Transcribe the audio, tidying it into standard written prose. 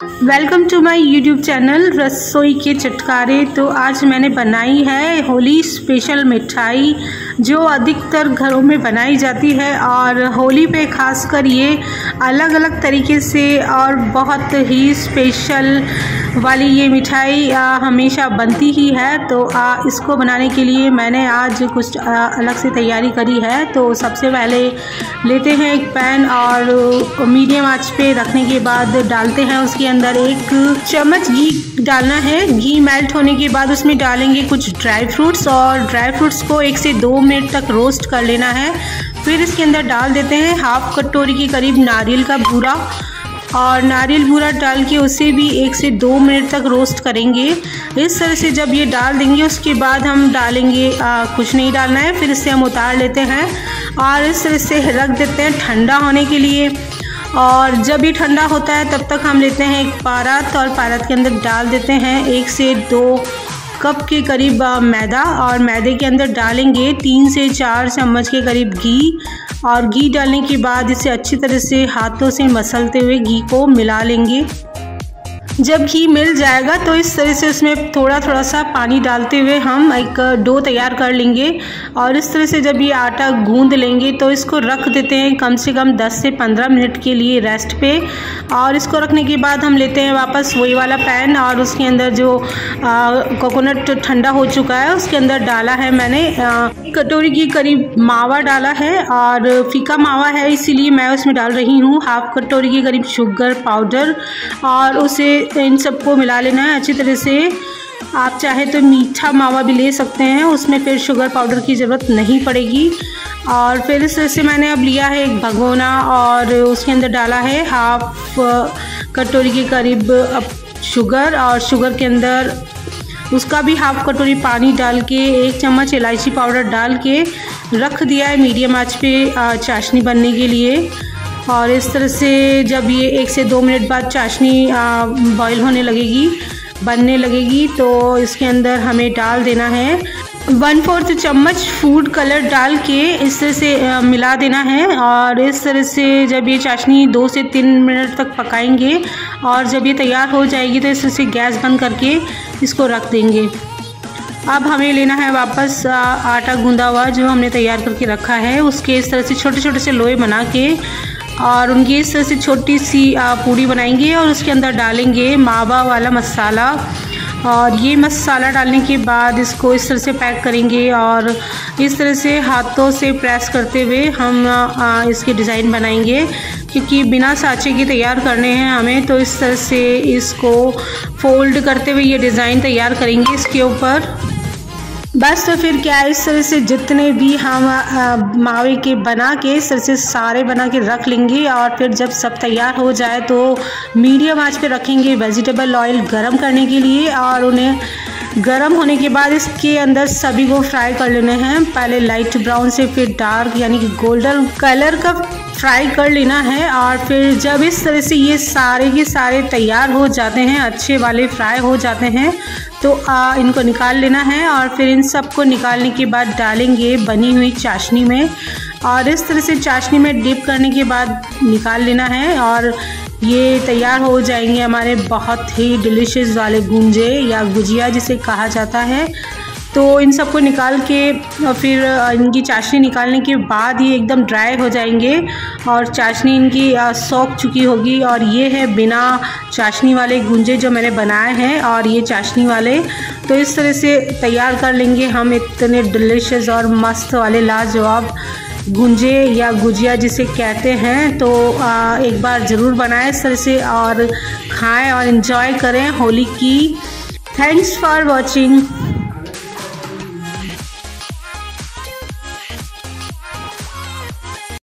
Welcome to my YouTube channel रसोई के चटकारे। तो आज मैंने बनाई है होली स्पेशल मिठाई जो अधिकतर घरों में बनाई जाती है और होली पे खासकर ये अलग अलग तरीके से और बहुत ही स्पेशल वाली ये मिठाई हमेशा बनती ही है। तो इसको बनाने के लिए मैंने आज कुछ अलग से तैयारी करी है। तो सबसे पहले लेते हैं एक पैन और मीडियम आंच पे रखने के बाद डालते हैं उसके अंदर 1 चम्मच घी डालना है। घी मेल्ट होने के बाद उसमें डालेंगे कुछ ड्राई फ्रूट्स और ड्राई फ्रूट्स को 1 से 2 मिनट तक रोस्ट कर लेना है। फिर इसके अंदर डाल देते हैं हाफ कटोरी के करीब नारियल का बूरा और नारियल बूरा डाल के उसे भी 1 से 2 मिनट तक रोस्ट करेंगे। इस तरह से जब ये डाल देंगे उसके बाद हम डालेंगे कुछ नहीं डालना है। फिर इसे हम उतार लेते हैं और इस तरह से रख देते हैं ठंडा होने के लिए। और जब ये ठंडा होता है तब तक हम लेते हैं एक पारत और पारत के अंदर डाल देते हैं 1 से 2 कप के करीब मैदा और मैदे के अंदर डालेंगे 3 से 4 चम्मच के करीब घी। और घी डालने के बाद इसे अच्छी तरह से हाथों से मसलते हुए घी को मिला लेंगे। जब घी मिल जाएगा तो इस तरह से उसमें थोड़ा थोड़ा सा पानी डालते हुए हम एक डो तैयार कर लेंगे। और इस तरह से जब ये आटा गूंद लेंगे तो इसको रख देते हैं कम से कम 10 से 15 मिनट के लिए रेस्ट पे। और इसको रखने के बाद हम लेते हैं वापस वही वाला पैन और उसके अंदर जो कोकोनट ठंडा हो चुका है उसके अंदर डाला है मैंने 1 कटोरी के करीब मावा डाला है। और फीका मावा है इसीलिए मैं उसमें डाल रही हूँ हाफ कटोरी के करीब शुगर पाउडर और उसे इन सबको मिला लेना है अच्छी तरह से। आप चाहे तो मीठा मावा भी ले सकते हैं, उसमें फिर शुगर पाउडर की ज़रूरत नहीं पड़ेगी। और फिर इस तरह से मैंने अब लिया है एक भगोना और उसके अंदर डाला है हाफ कटोरी के करीब शुगर और शुगर के अंदर उसका भी हाफ कटोरी पानी डाल के 1 चम्मच इलायची पाउडर डाल के रख दिया है मीडियम आंच पे चाशनी बनने के लिए। और इस तरह से जब ये 1 से 2 मिनट बाद चाशनी बॉईल होने लगेगी बनने लगेगी तो इसके अंदर हमें डाल देना है 1/4 चम्मच फूड कलर डाल के इस तरह से मिला देना है। और इस तरह से जब ये चाशनी 2 से 3 मिनट तक पकाएंगे और जब ये तैयार हो जाएगी तो इस तरह से गैस बंद करके इसको रख देंगे। अब हमें लेना है वापस आटा गूंदा हुआ जो हमने तैयार करके रखा है, उसके इस तरह से छोटे छोटे से लोए बना के और उनकी इस तरह से छोटी सी पूड़ी बनाएंगे और उसके अंदर डालेंगे मावा वाला मसाला। और ये मसाला डालने के बाद इसको इस तरह से पैक करेंगे और इस तरह से हाथों से प्रेस करते हुए हम इसके डिज़ाइन बनाएंगे क्योंकि बिना सांचे के तैयार करने हैं हमें। तो इस तरह से इसको फोल्ड करते हुए ये डिज़ाइन तैयार करेंगे इसके ऊपर। बस तो फिर क्या इस तरह से जितने भी हम मावे के बना के इस तरह से सारे बना के रख लेंगे। और फिर जब सब तैयार हो जाए तो मीडियम आंच पे रखेंगे वेजिटेबल ऑयल गरम करने के लिए। और उन्हें गरम होने के बाद इसके अंदर सभी को फ्राई कर लेने हैं, पहले लाइट ब्राउन से फिर डार्क यानी कि गोल्डन कलर का फ्राई कर लेना है। और फिर जब इस तरह से ये सारे के सारे तैयार हो जाते हैं अच्छे वाले फ्राई हो जाते हैं तो इनको निकाल लेना है। और फिर इन सबको निकालने के बाद डालेंगे बनी हुई चाशनी में और इस तरह से चाशनी में डिप करने के बाद निकाल लेना है। और ये तैयार हो जाएंगे हमारे बहुत ही डिलीशियस वाले गुंजे या गुजिया जिसे कहा जाता है। तो इन सबको निकाल के फिर इनकी चाशनी निकालने के बाद ये एकदम ड्राई हो जाएंगे और चाशनी इनकी सोख चुकी होगी। और ये है बिना चाशनी वाले गुंजे जो मैंने बनाए हैं और ये चाशनी वाले। तो इस तरह से तैयार कर लेंगे हम इतने डिलीशियस और मस्त वाले लाजवाब गुंजे या गुजिया जिसे कहते हैं। तो एक बार ज़रूर बनाएं इस तरह से और खाएं और इन्जॉय करें होली की। Thanks for watching.